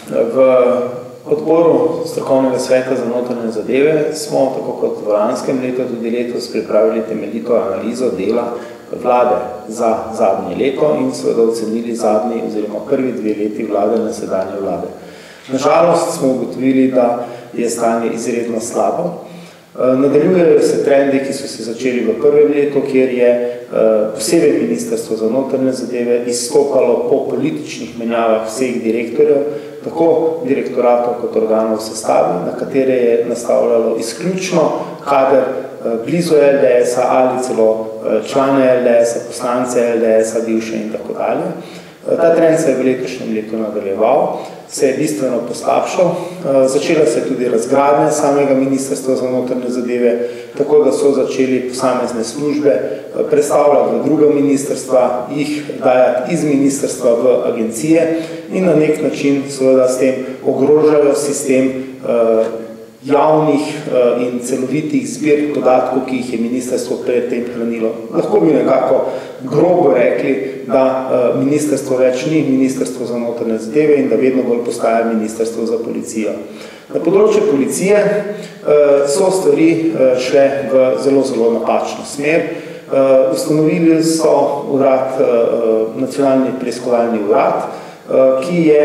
V odboru strokovnega sveta za notranje zadeve smo, tako kot v lanskem letu, tudi letos pripravili temeljito analizo dela vlade za zadnje leto in seveda ocenili zadnji oziroma prvi 2 leti vlade na sedanje vlade. Nažalost smo ugotovili, da je stanje izredno slabo. Nadaljujejo se trendi, ki so se začeli v prvem letu, kjer je posebej Ministrstvo za notranje zadeve izstopalo po političnih menjavah vseh direktorjev, tako direktoratov kot organov sestavi, na katere je nastavljalo izključno kader blizu LDS-a ali celo člane LDS-a, poslance LDS-a, bivše in tako dalje. Ta trend se je v letošnjem letu nadaljeval, se je bistveno poslabšal. Začela se je tudi razgradnja samega Ministrstva za notranje zadeve, tako da so začeli posamezne službe prestavljati v druga ministrstva, jih dajati iz ministrstva v agencije in na nek način seveda s tem ogrožajo sistem javnih in celovitih zbirk podatkov, ki jih je ministrstvo predtem hranilo. Lahko bi nekako grobo rekli, da ministrstvo več ni ministrstvo za notranje zadeve in da vedno bolj postaja ministrstvo za policijo. Na področju policije so stvari šle v zelo napačno smer. Ustanovili so urad, nacionalni preiskovalni urad, ki je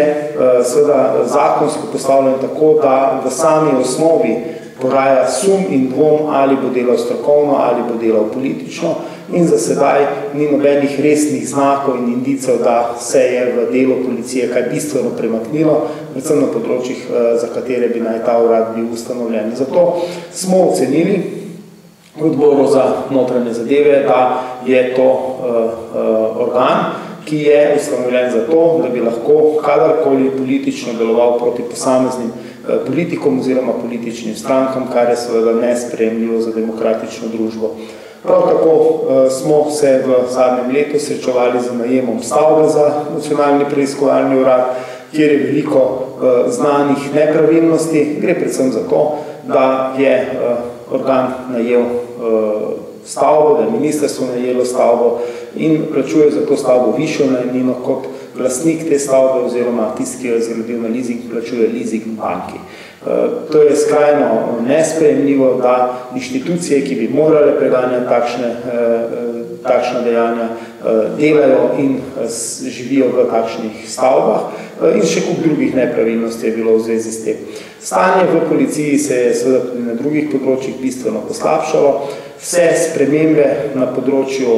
seveda zakonsko postavljen tako, da v sami osnovi poraja sum in dvom, ali bo delal strokovno, ali bo delal politično in za sedaj ni nobenih resnih znakov in indicev, da se je v delu policije kaj bistveno premaknilo, predvsem na področjih, za katere bi naj ta urad bil ustanovljen. Zato smo ocenili v odboru za notranje zadeve, da je to organ, ki je ustanovljen za to, da bi lahko kadarkoli politično deloval proti posameznim politikom oziroma političnim strankam, kar je seveda nesprejemljivo za demokratično družbo. Prav tako smo se v zadnjem letu srečevali z najemom stavbe za nacionalni preiskovalni urad, kjer je veliko znanih nepravilnosti. Gre predvsem za to, da je organ najel stavbo, da je ministrstvo najelo stavbo in plačuje za to stavbo višjo najemnino kot lastnik te stavbe oziroma tisti, ki jo je zgradil na leasing, plačuje leasing banki. To je skrajno nesprejemljivo, da inštitucije, ki bi morale preganjati takšna dejanja, delajo in živijo v takšnih stavbah in še kup drugih nepravilnosti je bilo v zvezi s tem. Stanje v policiji se je seveda tudi na drugih področjih bistveno poslabšalo. Vse spremembe na področju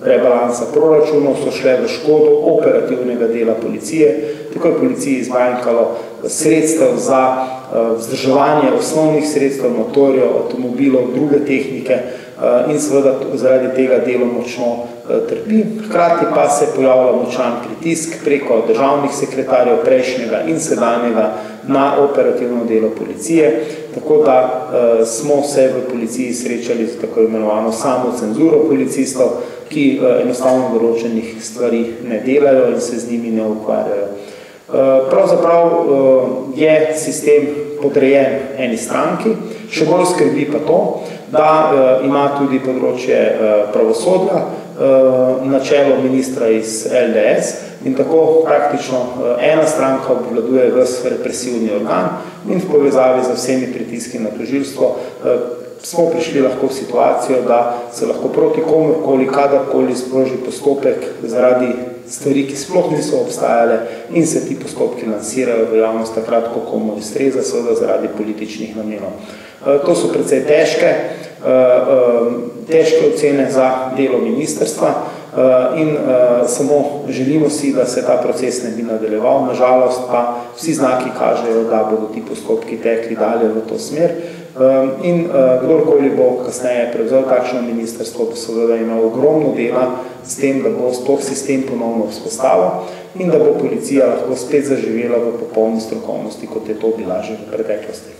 rebalansa proračunov so šle v škodo operativnega dela policije. Tako je policiji zmanjkalo sredstev za vzdrževanje osnovnih sredstev, motorjev, avtomobilov, druge tehnike in seveda zaradi tega delo močno trpi. Hkrati pa se pojavlja močan pritisk preko državnih sekretarjev prejšnjega in sedanjega na operativno delo policije, tako da smo se v policiji srečali z tako imenovano samocenzuro policistov, ki enostavno določenih stvari ne delajo in se z njimi ne ukvarjajo. Pravzaprav je sistem podrejen eni stranki, še bolj skrbi pa to, da ima tudi področje pravosodja na čelu ministra iz LDS in tako praktično ena stranka obvladuje ves represivni organ in v povezavi z vsemi pritiski na tožilstvo smo prišli lahko v situacijo, da se lahko proti komorkoli, kadarkoli sproži postopek zaradi stvari, ki sploh niso obstajale in se ti postopki lansirajo v javnost takrat, ko komu ustreza, seveda zaradi političnih namenov. To so precej težke ocene za delo ministrstva in samo želimo si, da se ta proces ne bi nadaljeval. Nažalost pa vsi znaki kažejo, da bodo ti postopki tekli dalje v to smer in kdorkoli bo kasneje prevzel takšno ministrstvo, bo seveda imel ogromno dela s tem, da bo sploh sistem ponovno vzpostavil in da bo policija lahko spet zaživela v popolni strokovnosti, kot je to bila že v preteklosti.